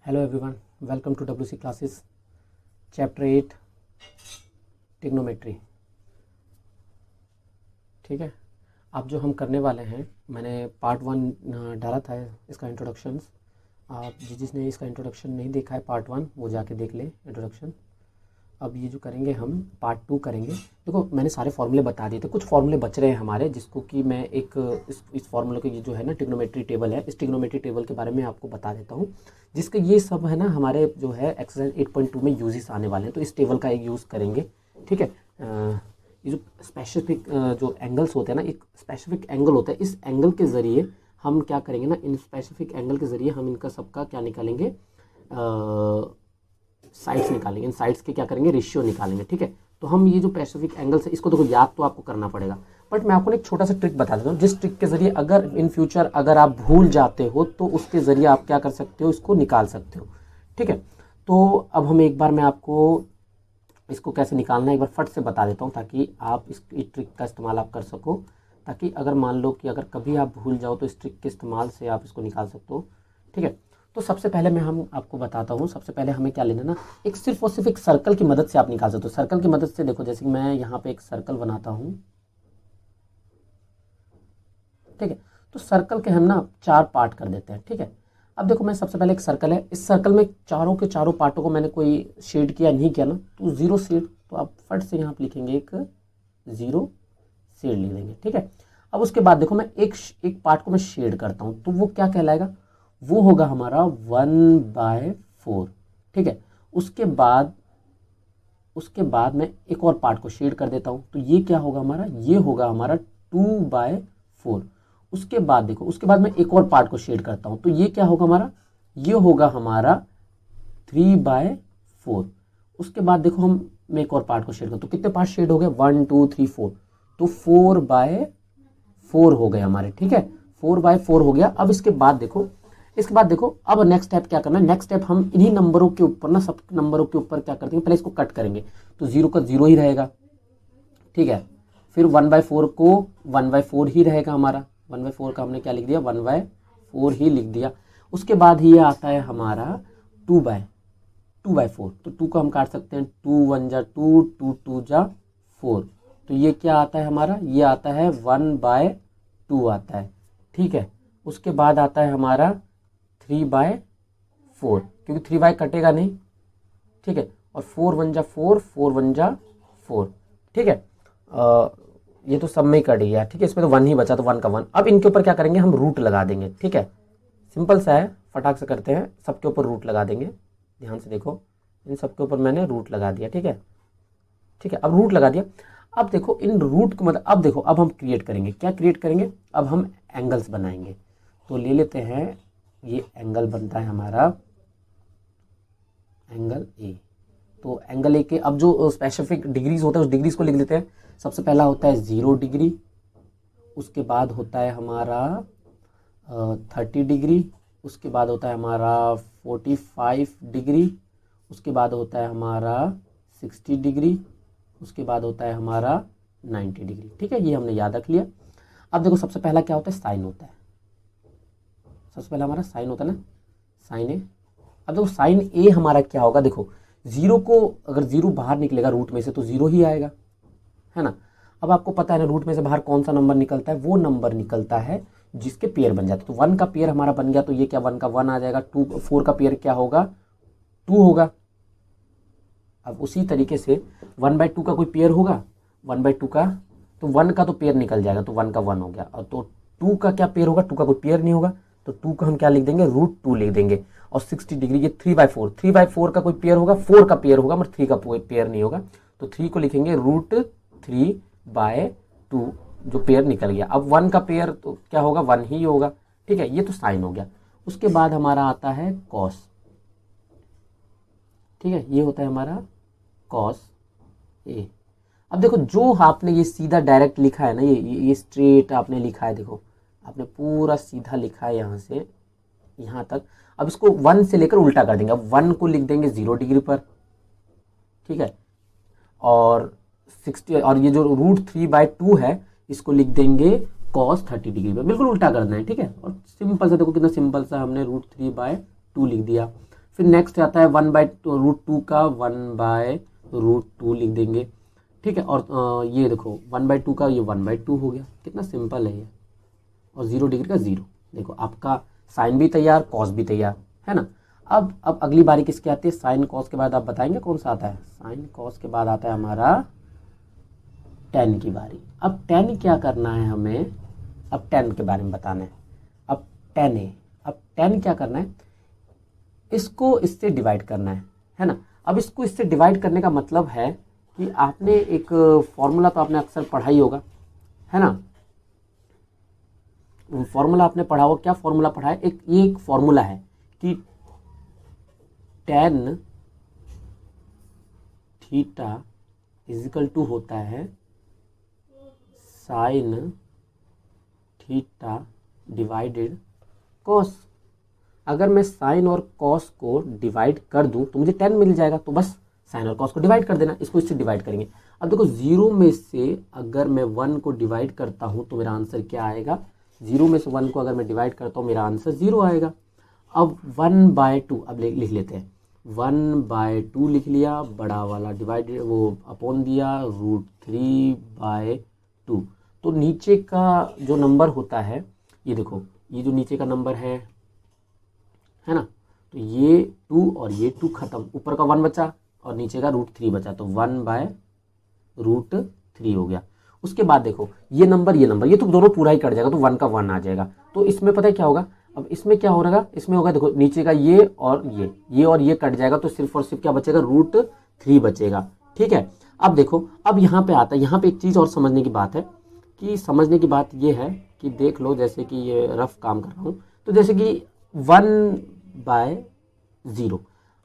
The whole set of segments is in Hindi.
Hello everyone, welcome to WC classes chapter 8 trigonometry. ठीक है, अब जो हम करने वाले हैं, मैंने पार्ट 1 डाला था इसका इंट्रोडक्शंस। आप जिसने इसका इंट्रोडक्शन नहीं देखा है पार्ट 1 वो जाके देख ले इंट्रोडक्शन। अब ये जो करेंगे हम पार्ट 2 करेंगे। देखो मैंने सारे फॉर्मूले बता दिए थे, कुछ फॉर्मूले बच रहे हैं हमारे जिसको कि मैं इस फॉर्मूले के जो है ना ट्रिग्नोमेट्री टेबल है, इस ट्रिग्नोमेट्री टेबल के बारे में आपको बता देता हूँ, जिसके ये सब है ना हमारे जो है एक्सरसाइज 8.2 में यूजेस आने वाले हैं। तो इस टेबल का एक यूज़ करेंगे। ठीक है, ये जो स्पेसिफिक जो एंगल्स होते हैं ना, एक स्पेसिफिक एंगल होता है, इस एंगल के ज़रिए हम क्या करेंगे ना, इन स्पेसिफिक एंगल के ज़रिए हम इनका सबका क्या निकालेंगे, साइड्स निकालेंगे। इन साइड्स के क्या करेंगे, रेशियो निकालेंगे। ठीक है, तो हम ये जो स्पेसिफिक एंगल्स है इसको देखो याद तो आपको करना पड़ेगा, बट मैं आपको एक छोटा सा ट्रिक बता देता हूँ, जिस ट्रिक के जरिए अगर इन फ्यूचर अगर आप भूल जाते हो तो उसके जरिए आप क्या कर सकते हो, इसको निकाल सकते हो। ठीक है, तो अब हम एक बार मैं आपको इसको कैसे निकालना है एक बार फट से बता देता हूँ, ताकि आप इस ट्रिक का इस्तेमाल आप कर सको, ताकि अगर मान लो कि अगर कभी आप भूल जाओ तो इस ट्रिक के इस्तेमाल से आप इसको निकाल सकते हो। ठीक है, तो सबसे पहले मैं हम आपको बताता हूँ, सबसे पहले हमें क्या लेना ना, एक सिर्फ और सिर्फ एक सर्कल की मदद से आप निकाल सकते हो। सर्कल की मदद से देखो, जैसे मैं यहाँ पे एक सर्कल बनाता हूँ। ठीक है, तो सर्कल के हम ना 4 पार्ट कर देते हैं। ठीक है, अब देखो मैं सबसे पहले एक सर्कल है, इस सर्कल में चारों के चारों पार्टों को मैंने कोई शेड किया नहीं किया ना, तो 0 शेड, तो आप फट से यहाँ पे लिखेंगे एक 0 शेड लिख देंगे। ठीक है, अब उसके बाद देखो मैं एक पार्ट को मैं शेड करता हूँ, तो वो क्या कहलाएगा, वो होगा हमारा 1/4। ठीक है, उसके बाद मैं एक और पार्ट को शेड कर देता हूँ, तो ये क्या होगा हमारा, ये होगा हमारा 2/4। उसके बाद देखो, उसके बाद मैं एक और पार्ट को शेड करता हूँ, तो ये क्या होगा हमारा, ये होगा हमारा 3/4। उसके बाद देखो मैं एक और पार्ट को शेड करता हूँ, तो कितने पार्ट शेड हो गए, 1 2 3 4, तो 4/4 हो गए हमारे। ठीक है, 4/4 हो गया। अब इसके बाद देखो अब नेक्स्ट स्टेप क्या करना है, नेक्स्ट स्टेप हम इन्हीं नंबरों के ऊपर ना, सब नंबरों के ऊपर क्या करते हैं, पहले इसको कट करेंगे, तो 0 का 0 ही रहेगा। ठीक है, फिर 1/4 को 1/4 ही रहेगा हमारा, 1/4 का हमने क्या लिख दिया, 1/4 ही लिख दिया। उसके बाद ये आता है हमारा 2/4, तो 2 को हम काट सकते हैं, 2 1 जा 2, 2 2 जा 4, तो ये क्या आता है हमारा, ये आता है 1/2 आता है। ठीक है, उसके बाद आता है हमारा 3/4, क्योंकि 3 कटेगा नहीं। ठीक है, और 4 1 जा 4, 4 1 जा 4। ठीक है, ये तो सब में ही कट गया। ठीक है, इसमें तो 1 ही बचा, तो 1 का 1। अब इनके ऊपर क्या करेंगे, हम रूट लगा देंगे। ठीक है, सिंपल सा है, फटाक से करते हैं, सबके ऊपर रूट लगा देंगे। ध्यान से देखो, इन सबके ऊपर मैंने रूट लगा दिया। ठीक है, ठीक है, अब रूट लगा दिया। अब देखो इन रूट को मतलब, अब देखो अब हम क्रिएट करेंगे, क्या क्रिएट करेंगे, अब हम एंगल्स बनाएंगे। तो ले लेते हैं, ये एंगल बनता है हमारा एंगल ए। तो एंगल ए के अब जो स्पेसिफिक डिग्रीज होता है उस डिग्रीज को लिख लेते हैं। सबसे पहला होता है 0 डिग्री, उसके बाद होता है हमारा 30 डिग्री, उसके बाद होता है हमारा 45 डिग्री, उसके बाद होता है हमारा 60 डिग्री, उसके बाद होता है हमारा 90 डिग्री। ठीक है, ये हमने याद रख लिया। अब देखो सबसे पहला क्या होता है, साइन होता है। सबसे पहला हमारा साइन होता है ना, साइन ए। अब देखो साइन ए हमारा क्या होगा, देखो 0 को अगर 0 बाहर निकलेगा रूट में से तो 0 ही आएगा, है ना। अब आपको पता है ना रूट में से बाहर कौन सा नंबर निकलता है, वो नंबर निकलता है जिसके पेयर बन जाते हैं। तो 1 का पेयर हमारा बन गया, तो ये क्या 1 का 1 आ जाएगा। 4 का पेयर क्या होगा, 2 होगा। अब उसी तरीके से 1/2 का कोई पेयर होगा, 1/2 का, तो 1 का तो पेयर निकल जाएगा, तो 1 का 1 हो गया। और तो 2 का क्या पेयर होगा, 2 का कोई पेयर नहीं होगा, तो 2 का हम क्या लिख देंगे, √2 लिख देंगे। और 60 डिग्री, ये 3/4 का कोई पेयर होगा, 4 का पेयर होगा, मगर 3 का पेयर नहीं होगा, तो 3 को लिखेंगे √3/2, जो पेयर निकल गया। अब 1 का पेयर तो क्या होगा, 1 ही होगा। ठीक है, ये तो साइन हो गया। उसके बाद हमारा आता है कॉस। ठीक है, ये होता है हमारा कॉस ए। अब देखो जो आपने ये सीधा डायरेक्ट लिखा है ना, ये स्ट्रेट आपने लिखा है, देखो आपने पूरा सीधा लिखा है यहाँ से यहाँ तक। अब इसको 1 से लेकर उल्टा कर देंगे। अब 1 को लिख देंगे 0 डिग्री पर। ठीक है, और 60, और ये जो √3/2 है इसको लिख देंगे cos 30 डिग्री पर। बिल्कुल उल्टा करना है। ठीक है, और सिंपल सा देखो कितना सिंपल सा हमने √3/2 लिख दिया। फिर नेक्स्ट आता है 1/√2 का 1/√2 लिख देंगे, ठीक है। और ये देखो 1/2 का ये 1/2 हो गया, कितना सिंपल है ये। और 0 डिग्री का 0, देखो आपका साइन भी तैयार, कॉस भी तैयार, है ना। अब अगली बारी किसकी आती है, साइन कॉस के बाद आप बताएंगे कौन सा आता है। साइन कॉस के बाद आता है हमारा टेन की बारी। अब टेन क्या करना है हमें, अब टेन के बारे में बताना है। अब टेन है, अब टेन क्या करना है, इसको इससे डिवाइड करना है ना। अब इसको इससे डिवाइड करने का मतलब है कि आपने एक फॉर्मूला तो आपने अक्सर पढ़ा ही होगा, है ना। फॉर्मूला आपने पढ़ा होगा, क्या फॉर्मूला पढ़ा है, ये एक फॉर्मूला है कि tan थीटा इजिकल टू होता है साइन थीटा डिवाइडेड कॉस। अगर मैं साइन और कॉस को डिवाइड कर दूं तो मुझे tan मिल जाएगा, तो बस साइन और कॉस को डिवाइड कर देना, इसको इससे डिवाइड करेंगे। अब देखो 0 में से अगर मैं 1 को डिवाइड करता हूं तो मेरा आंसर क्या आएगा, 0 में से 1 को अगर मैं डिवाइड करता हूं मेरा आंसर 0 आएगा। अब 1/2 अब लिख लेते हैं, 1/2 लिख लिया, बड़ा वाला डिवाइड वो अपॉन दिया √3/2। तो नीचे का जो नंबर होता है, ये देखो ये जो नीचे का नंबर है ना, तो ये 2 और ये 2 खत्म, ऊपर का 1 बचा और नीचे का √3 बचा, तो 1/√3 हो गया। उसके बाद देखो ये नंबर ये तो दोनों पूरा ही कट जाएगा, तो 1 का 1 आ जाएगा। तो इसमें पता है क्या होगा, अब इसमें क्या हो रहा, इसमें होगा देखो नीचे का ये और ये कट जाएगा, तो सिर्फ और सिर्फ क्या बचेगा, √3 बचेगा, ठीक है। अब देखो अब यहाँ पे आता है, यहाँ पे एक चीज़ और समझने की बात है, कि समझने की बात ये है कि देख लो, जैसे कि ये रफ काम कर रहा हूँ, तो जैसे कि 1/0।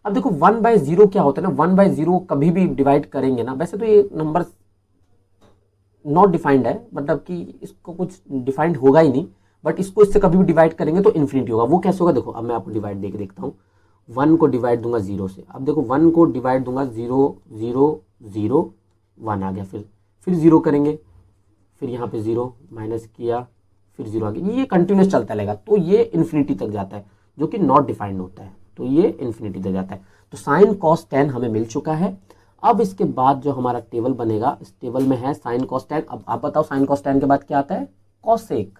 अब देखो 1/0 क्या होता है ना, 1/0 कभी भी डिवाइड करेंगे ना, वैसे तो ये नंबर नॉट डिफाइंड है, मतलब कि इसको कुछ डिफाइंड होगा ही नहीं, बट इसको इससे कभी भी डिवाइड करेंगे तो इन्फिनिटी होगा। वो कैसे होगा, देखो अब मैं आपको डिवाइड देके देखता हूँ। 1 को डिवाइड दूंगा 0 से, अब देखो 1 को डिवाइड दूंगा 0 0 0 1 आ गया, फिर 0 करेंगे, फिर यहाँ पे 0 माइनस किया, फिर 0 आ गया, ये कंटिन्यूस चलता रहेगा, तो ये इन्फिनिटी तक जाता है, जो कि नॉट डिफाइंड होता है, तो ये इन्फिनिटी तक जाता है। तो साइन कॉस टेन हमें मिल चुका है। अब इसके बाद जो हमारा टेबल बनेगा, इस टेबल में है साइन कॉस टेन। अब आप बताओ साइन कॉस टेन के बाद क्या आता है, कॉसेक,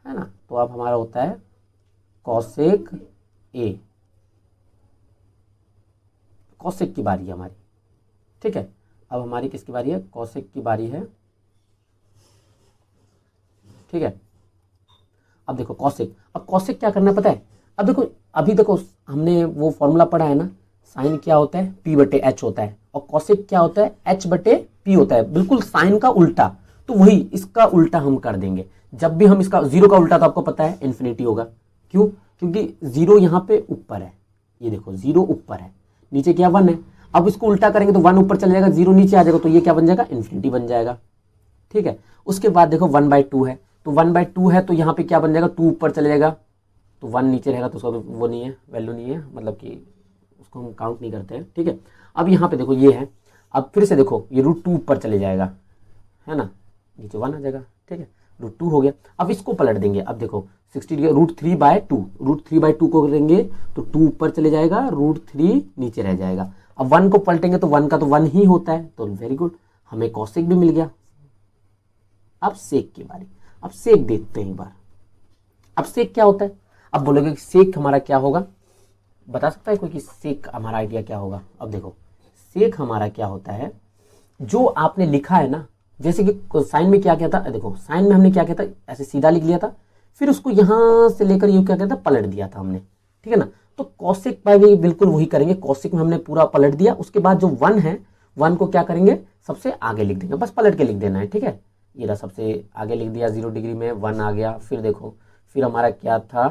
है ना। तो अब हमारा होता है कॉसेक ए, कॉसेक की बारी है हमारी, ठीक है। अब हमारी किसकी बारी है, कॉसेक की बारी है, ठीक है। अब देखो कॉसेक, अब कॉसेक क्या करना है पता है, अब देखो अभी देखो हमने वो फॉर्मूला पढ़ा है ना, साइन क्या होता है P/H होता है, और कॉसेक क्या होता है H/P होता है, बिल्कुल साइन का उल्टा। तो वही इसका उल्टा हम कर देंगे, जब भी हम इसका 0 का उल्टा तो आपको पता है इन्फिनिटी होगा, क्यों, क्योंकि 0 यहाँ पे ऊपर है, ये देखो 0 ऊपर है, नीचे क्या 1 है। अब इसको उल्टा करेंगे तो 1 ऊपर चले जाएगा, 0 नीचे आ जाएगा, तो ये क्या बन जाएगा, इन्फिनिटी बन जाएगा, ठीक है। उसके बाद देखो 1/2 है, तो 1/2 है तो यहाँ पे क्या बन जाएगा, 2 ऊपर चले जाएगा, तो 1 नीचे रहेगा, तो उसका वो नहीं है, वैल्यू नहीं है, मतलब कि उसको हम काउंट नहीं करते हैं, ठीक है। अब यहाँ पे देखो ये है, अब फिर से देखो ये √2 ऊपर चले जाएगा, है ना, नीचे 1 आ जाएगा, ठीक है, √2 हो गया। अब इसको पलट देंगे, अब देखो 60 डिग्री, √3/2 को करेंगे तो 2 ऊपर चले जाएगा, √3 नीचे रह जाएगा। अब 1 को पलटेंगे तो 1 का तो 1 ही होता है, तो वेरी गुड, हमें कॉसेक भी मिल गया। अब सेक की बारी, अब सेक देखते हैं एक बार। अब सेक क्या होता है, अब बोलोगे कि सेक हमारा क्या होगा, बता सकता है कोई कि सेक हमारा आइडिया क्या होगा। अब देखो सेक हमारा क्या होता है, जो आपने लिखा है ना, जैसे कि साइन में क्या था, देखो साइन में हमने क्या किया था, ऐसे सीधा लिख लिया था, फिर उसको यहां से लेकर ये क्या था, पलट दिया था हमने, ठीक है ना। तो कॉसेक में भी बिल्कुल वही करेंगे, कॉसेक में हमने पूरा पलट दिया, उसके बाद जो 1 है 1 को क्या करेंगे, सबसे आगे लिख देंगे, बस पलट के लिख देना है, ठीक है। ये रहा सबसे आगे लिख दिया, 0 डिग्री में 1 आ गया, फिर देखो फिर हमारा क्या था,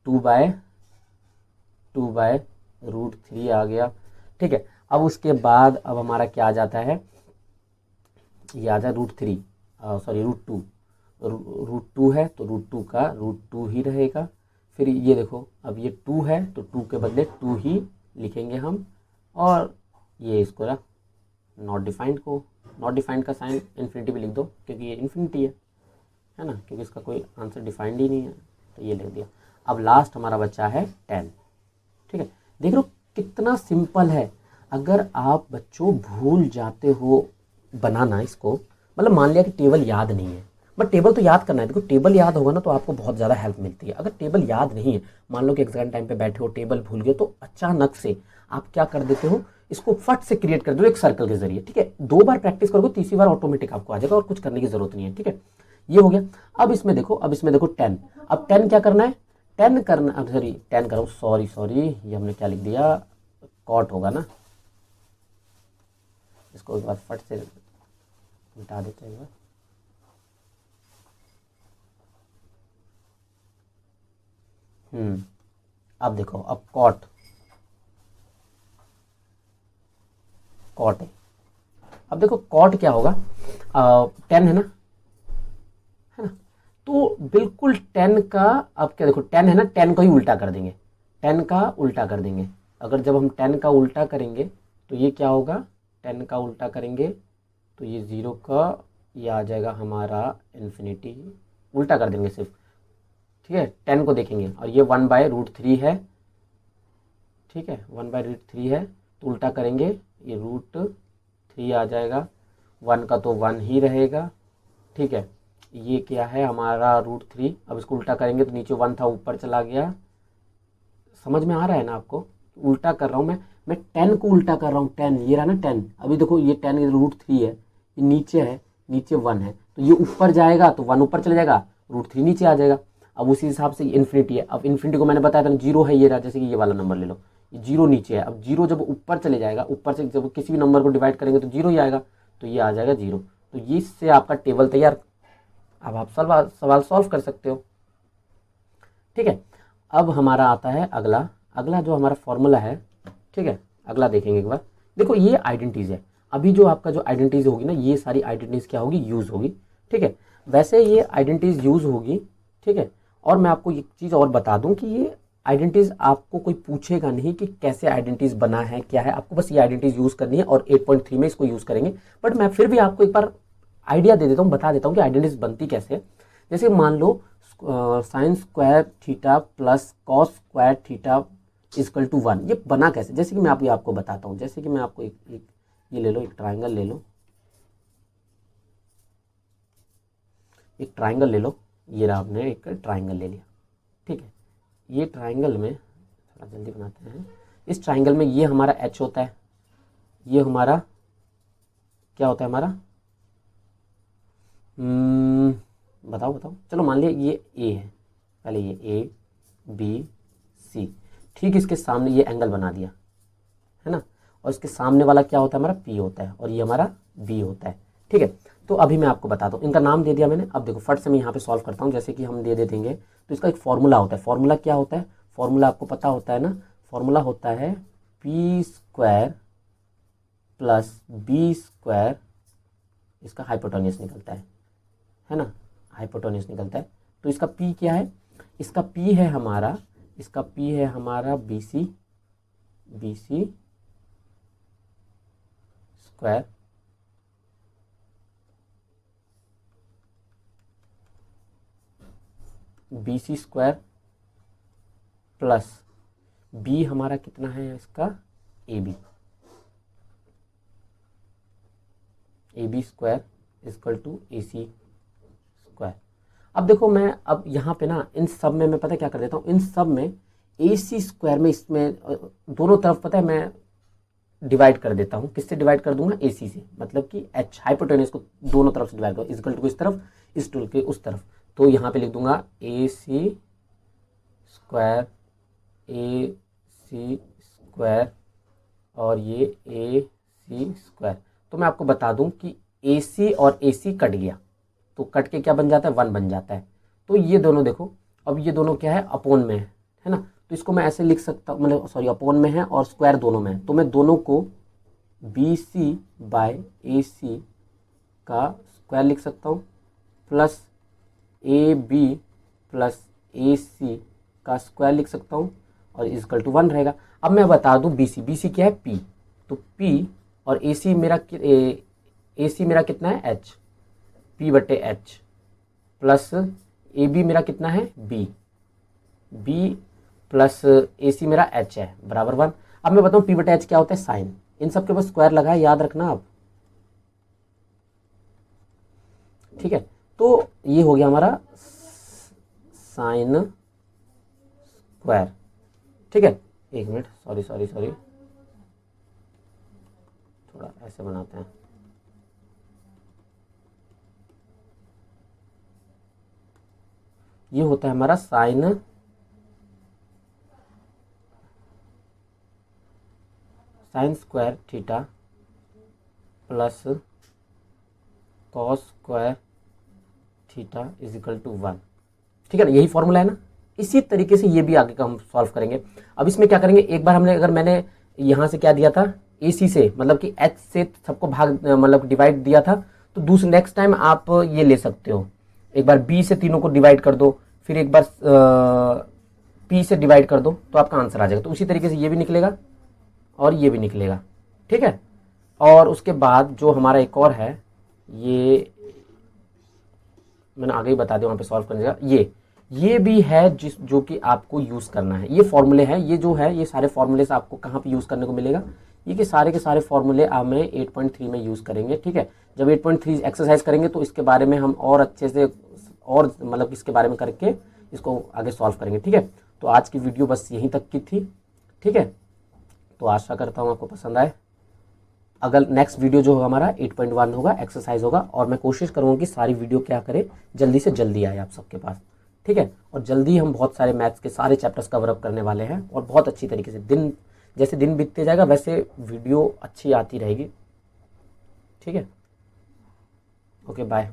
2/√3 आ गया, ठीक है। अब उसके बाद अब हमारा क्या आ जाता है, ये आ जाए √3, सॉरी √2 है, तो √2 का √2 ही रहेगा। फिर ये देखो अब ये 2 है तो 2 के बदले 2 ही लिखेंगे हम, और ये इसको ना नॉट डिफाइंड का साइन इन्फिनिटी भी लिख दो, क्योंकि ये इन्फिनिटी है ना, क्योंकि इसका कोई आंसर डिफाइंड ही नहीं है, तो ये लिख दिया। अब लास्ट हमारा बच्चा है 10, ठीक है। देख रहे हो कितना सिंपल है। अगर आप बच्चों भूल जाते हो बनाना इसको, मतलब मान लिया कि टेबल याद नहीं है, बट टेबल तो याद करना है। देखो टेबल याद होगा ना तो आपको बहुत ज़्यादा हेल्प मिलती है। अगर टेबल याद नहीं है, मान लो कि एग्जाम टाइम पे बैठे हो, टेबल भूल गए, तो अचानक से आप क्या कर देते हो, इसको फट से क्रिएट कर दो एक सर्कल के जरिए। ठीक है, 2 बार प्रैक्टिस करोगे, तीसरी बार ऑटोमेटिक आपको आ जाएगा और कुछ करने की जरूरत नहीं है। ठीक है, ये हो गया। अब इसमें देखो 10। अब 10 क्या करना है, 10 करना, अब सॉरी 10 करो, सॉरी ये हमने क्या लिख दिया, कॉट होगा ना, इसको एक बार फट से मिटा देते हैं एक बार। अब देखो, अब कॉट है। अब देखो कॉट क्या होगा, 10 है ना, तो बिल्कुल 10 का, अब क्या देखो 10 है ना, 10 का ही उल्टा कर देंगे, 10 का उल्टा कर देंगे। अगर जब हम 10 का उल्टा करेंगे तो ये क्या होगा, 10 का उल्टा करेंगे तो ये 0 का, ये आ जाएगा हमारा इन्फिनिटी, उल्टा कर देंगे सिर्फ। ठीक है, 10 को देखेंगे और ये 1/√3 है। ठीक है, 1/√3 है, तो उल्टा करेंगे ये √3 आ जाएगा, 1 का तो 1 ही रहेगा। ठीक है, ये क्या है हमारा √3। अब इसको उल्टा करेंगे तो नीचे 1 था, ऊपर चला गया। समझ में आ रहा है ना आपको, उल्टा कर रहा हूँ मैं 10 को उल्टा कर रहा हूँ, 10 ये रहा ना 10। अभी देखो ये 10 √3 है, ये नीचे है, नीचे 1 है, तो ये ऊपर जाएगा तो 1 ऊपर चले जाएगा, √3 नीचे आ जाएगा। अब उसी हिसाब से इन्फिनिटी है, अब इन्फिनिटी को मैंने बताया था 0 है, ये रहा, जैसे कि ये वाला नंबर ले लो, ये 0 नीचे है। अब 0 जब ऊपर चले जाएगा, ऊपर से जब किसी भी नंबर को डिवाइड करेंगे तो 0 ही आएगा, तो ये आ जाएगा 0। तो ये इससे आपका टेबल तैयार। अब आप सवाल सॉल्व कर सकते हो। ठीक है, अब हमारा आता है अगला जो हमारा फॉर्मूला है। ठीक है, अगला देखेंगे एक बार। देखो ये आइडेंटिटीज है, अभी जो आपका जो आइडेंटिटीज होगी ना, ये सारी आइडेंटिटीज क्या होगी, यूज होगी। ठीक है, वैसे ये आइडेंटिटीज यूज होगी। ठीक है, और मैं आपको एक चीज़ और बता दूं कि ये आइडेंटिटीज आपको कोई पूछेगा नहीं कि कैसे आइडेंटिटीज बना है, क्या है, आपको बस ये आइडेंटिटीज यूज करनी है और 8.3 में इसको यूज करेंगे। बट मैं फिर भी आपको एक बार आइडिया दे देता हूँ, बता देता हूँ कि आइडेंटिटीज बनती कैसे है। जैसे मान लो sine square theta plus cos square theta equal to 1, ये बना कैसे, जैसे कि मैं आपको बताता हूँ। जैसे कि मैं आपको एक ये ले लो, एक ट्राइंगल ले लो, एक ट्राइंगल ले लो, ये रहा, आपने एक ट्राइंगल ले लिया। ठीक है, ये ट्राइंगल में थोड़ा जल्दी बनाते हैं, इस ट्राइंगल में ये हमारा एच होता है, ये हमारा क्या होता है, हमारा बताओ चलो मान लिया ये ए है, पहले ये ए बी सी। ठीक, इसके सामने ये एंगल बना दिया है ना, और इसके सामने वाला क्या होता है, हमारा पी होता है, और ये हमारा बी होता है। ठीक है, तो अभी मैं आपको बताता हूँ, इनका नाम दे दिया मैंने। अब देखो फट से मैं यहाँ पे सॉल्व करता हूँ। जैसे कि हम दे देंगे तो इसका एक फॉर्मूला होता है। फॉर्मूला क्या होता है, फॉर्मूला आपको पता होता है ना, फॉर्मूला होता है P square plus B square, इसका हाइपोटेन्यूस निकलता है ना, हाइपोटेन्यूस निकलता है। तो इसका पी क्या है, इसका पी है हमारा, इसका पी है हमारा B C square BC square plus B हमारा कितना है, इसका AB square is equal to AC square. अब देखो मैं अब यहाँ पे ना इन सब में मैं पता क्या कर देता हूँ, इन सब में AC स्क्वायर में, इसमें दोनों तरफ पता है मैं डिवाइड कर देता हूँ। किससे डिवाइड कर दूंगा, AC से, मतलब कि H हाइपोटेन्यूस को दोनों तरफ से डिवाइड करो, इजकल टू इस तरफ, इस टूल के उस तरफ। तो यहाँ पे लिख दूंगा AC स्क्वायर और ये AC स्क्वायर। तो मैं आपको बता दूं कि AC और AC कट गया, तो कट के क्या बन जाता है, 1 बन जाता है। तो ये दोनों देखो, अब ये दोनों क्या है, अपोन में है ना, तो इसको मैं ऐसे लिख सकता हूँ, मतलब सॉरी अपोन में है और स्क्वायर दोनों में है, तो मैं दोनों को BC/AC का स्क्वायर लिख सकता हूँ प्लस AB प्लस AC का स्क्वायर लिख सकता हूँ और इजकल टू 1 रहेगा। अब मैं बता दूं BC क्या है, P, तो P और AC मेरा कितना है, H, P/H प्लस AB मेरा कितना है, B प्लस ए सी मेरा एच है बराबर 1। अब मैं बताऊँ पी बटा एच क्या होता है, साइन। इन सब के बस स्क्वायर लगा है, याद रखना आप, ठीक है। तो ये हो गया हमारा साइन स्क्वायर, ठीक है। एक मिनट, सॉरी सॉरी सॉरी, थोड़ा ऐसे बनाते हैं। ये होता है हमारा sine square theta plus cos square theta is equal to 1, ठीक है ना। यही फॉर्मूला है ना। इसी तरीके से ये भी आगे का हम सॉल्व करेंगे। अब इसमें क्या करेंगे, एक बार हमने, अगर मैंने यहाँ से क्या दिया था, ए सी से, मतलब कि एच से सबको भाग, मतलब डिवाइड दिया था, तो दूसरे नेक्स्ट टाइम आप ये ले सकते हो, एक बार बी से तीनों को डिवाइड कर दो, फिर एक बार पी से डिवाइड कर दो, तो आपका आंसर आ जाएगा। तो उसी तरीके से ये भी निकलेगा और ये भी निकलेगा, ठीक है। और उसके बाद जो हमारा एक और है, ये मैंने आगे ही बता दिया वहाँ पे सॉल्व करने का, ये भी है जो कि आपको यूज़ करना है। ये फॉर्मूले हैं, ये जो है, ये सारे फॉर्मूले से आपको कहाँ पे यूज़ करने को मिलेगा, ये कि सारे के सारे फॉर्मूले आप में 8.3 में यूज़ करेंगे, ठीक है। जब 8.3 एक्सरसाइज करेंगे तो इसके बारे में हम और अच्छे से, और मतलब इसके बारे में करके इसको आगे सॉल्व करेंगे, ठीक है। तो आज की वीडियो बस यहीं तक की थी, ठीक है। तो आशा करता हूँ आपको पसंद आए। अगर नेक्स्ट वीडियो जो होगा हमारा 8.1 होगा, एक्सरसाइज होगा, और मैं कोशिश करूँगा कि सारी वीडियो क्या करे, जल्दी से जल्दी आए आप सबके पास, ठीक है। और जल्दी हम बहुत सारे मैथ्स के सारे चैप्टर्स कवर अप करने वाले हैं, और बहुत अच्छी तरीके से, दिन जैसे दिन बीतते जाएगा वैसे वीडियो अच्छी आती रहेगी, ठीक है। Okay, bye.